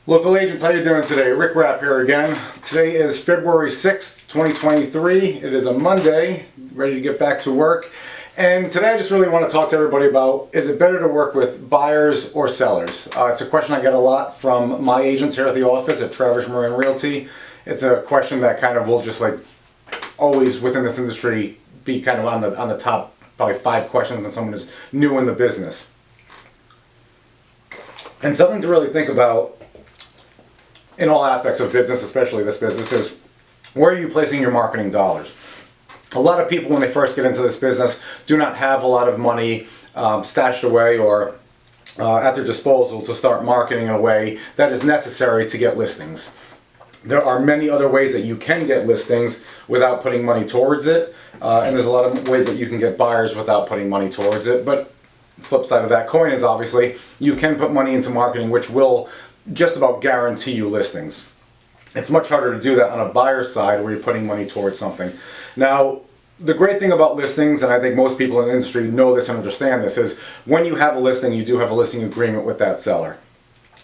Local agents, how you doing today? Rick Rapp here again. Today is February 6th, 2023. It is a Monday, ready to get back to work. And today I just really want to talk to everybody about, is it better to work with buyers or sellers? It's a question I get a lot from my agents here at the office at Travis Moran Realty. It's a question that kind of will just like always within this industry be kind of on the top probably 5 questions when someone is new in the business. And something to really think about in all aspects of business, especially this business, is where are you placing your marketing dollars? A lot of people when they first get into this business do not have a lot of money stashed away or at their disposal to start marketing in a way that is necessary to get listings. There are many other ways that you can get listings without putting money towards it, and there's a lot of ways that you can get buyers without putting money towards it. But flip side of that coin is obviously you can put money into marketing, which will just about guarantee you listings. It's much harder to do that on a buyer side where you're putting money towards something. Now, the great thing about listings, and I think most people in the industry know this and understand this, is when you have a listing, you do have a listing agreement with that seller.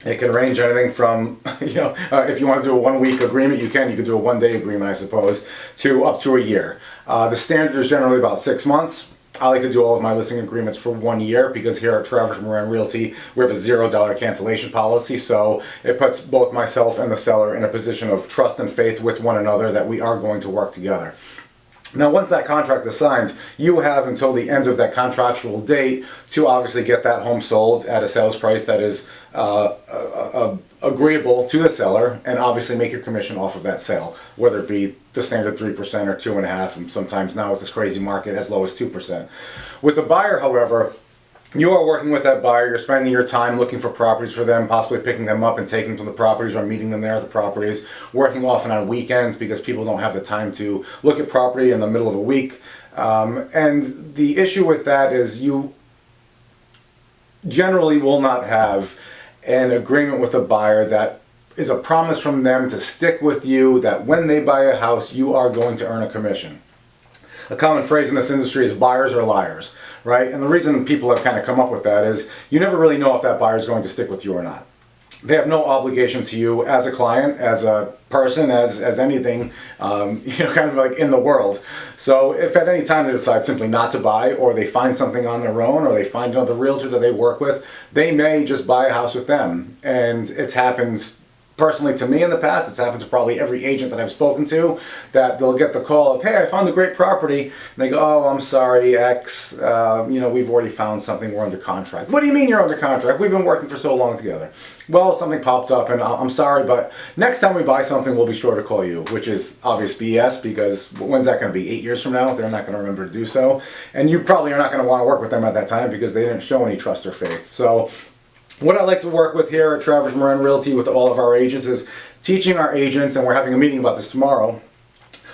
It can range anything from, if you want to do a 1-week agreement, you could do a 1-day agreement, I suppose, to up to a year. The standard is generally about 6 months. I like to do all of my listing agreements for 1 year because here at Travis Moran Realty, we have a $0 cancellation policy, so it puts both myself and the seller in a position of trust and faith with one another that we are going to work together. Now, once that contract is signed, you have until the end of that contractual date to obviously get that home sold at a sales price that is agreeable to the seller, and obviously make your commission off of that sale, whether it be the standard 3% or 2.5%, and sometimes now with this crazy market as low as 2%. With the buyer, however, you are working with that buyer, you're spending your time looking for properties for them, possibly picking them up and taking them to the properties or meeting them there at the properties, working often on weekends because people don't have the time to look at property in the middle of a week. And the issue with that is you generally will not have an agreement with a buyer that is a promise from them to stick with you, that when they buy a house, you are going to earn a commission. A common phrase in this industry is buyers are liars, right? And the reason people have kind of come up with that is you never really know if that buyer is going to stick with you or not. They have no obligation to you as a client, as a person, as anything, kind of like in the world. So if at any time they decide simply not to buy, or they find something on their own, or they find another realtor that they work with, they may just buy a house with them. And it's happened personally to me in the past. It's happened to probably every agent that I've spoken to, that they'll get the call of, hey, I found a great property. And they go, oh, I'm sorry, X, we've already found something, we're under contract. What do you mean you're under contract? We've been working for so long together. Well, something popped up and I'm sorry, but next time we buy something, we'll be sure to call you, which is obvious BS because when's that going to be? 8 years from now? They're not going to remember to do so. And you probably are not going to want to work with them at that time because they didn't show any trust or faith. So what I like to work with here at Travis Moran Realty with all of our agents is teaching our agents, and we're having a meeting about this tomorrow,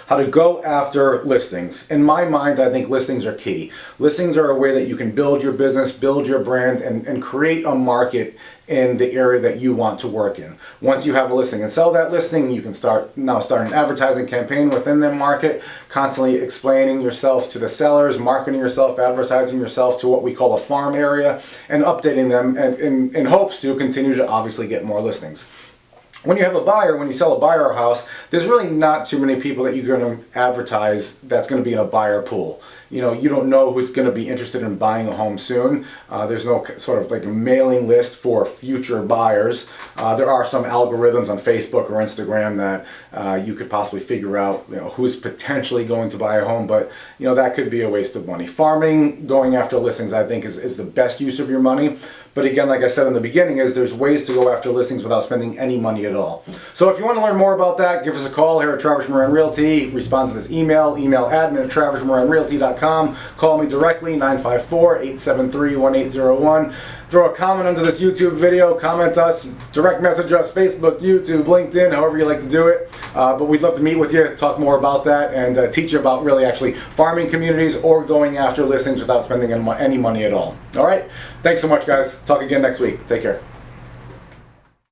how to go after listings. In my mind, I think listings are key. Listings are a way that you can build your business, build your brand, and create a market in the area that you want to work in. Once you have a listing and sell that listing, you can start an advertising campaign within the market, constantly explaining yourself to the sellers, marketing yourself, advertising yourself to what we call a farm area, and updating them in hopes to continue to obviously get more listings. When you have a buyer, when you sell a buyer house, there's really not too many people that you're going to advertise that's going to be in a buyer pool. You don't know who's going to be interested in buying a home soon. There's no sort of like a mailing list for future buyers. There are some algorithms on Facebook or Instagram that you could possibly figure out who's potentially going to buy a home, but that could be a waste of money. Farming, going after listings, I think is the best use of your money. But again, like I said in the beginning, there's ways to go after listings without spending any money at all. So if you want to learn more about that, give us a call here at Travis Moran Realty. Respond to this email admin@travismoranrealty.com. Call me directly, 954-873-1801. Throw a comment under this YouTube video, comment us, direct message us, Facebook, YouTube, LinkedIn, however you like to do it. But we'd love to meet with you, talk more about that, and teach you about really actually farming communities or going after listings without spending any money at all. All right? Thanks so much, guys. Talk again next week. Take care.